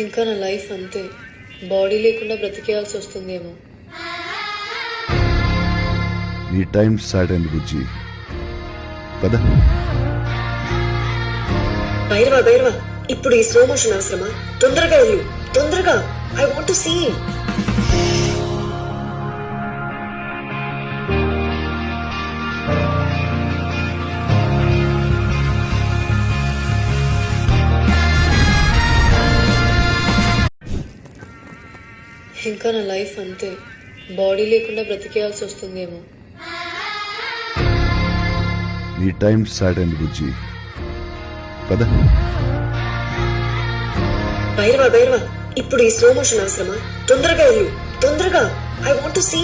ఇంకా నా లైఫ్ అంతే, బాడీ లేకుండా బ్రతికేయాల్సి వస్తుందేమో. నీ టైం స్టార్ట్ అయింది బుజ్జి, పద. భైరవా భైరవా, ఇప్పుడు ఈ స్లో మోషన్ అవసరమా? తొందరగా వెళ్ళు, తొందరగా. I want to see. ఇంకా నా లైఫ్ అంతే, బాడీ లేకుండా బ్రతికేయాల్సి వస్తుందేమో. నీ టైం స్టార్ట్ అయింది బుజ్జి, పద. భైరవా భైరవా, ఇప్పుడు ఈ స్లో మోషన్ అవసరమా? తొందరగా వెళ్ళు, తొందరగా. I want to see.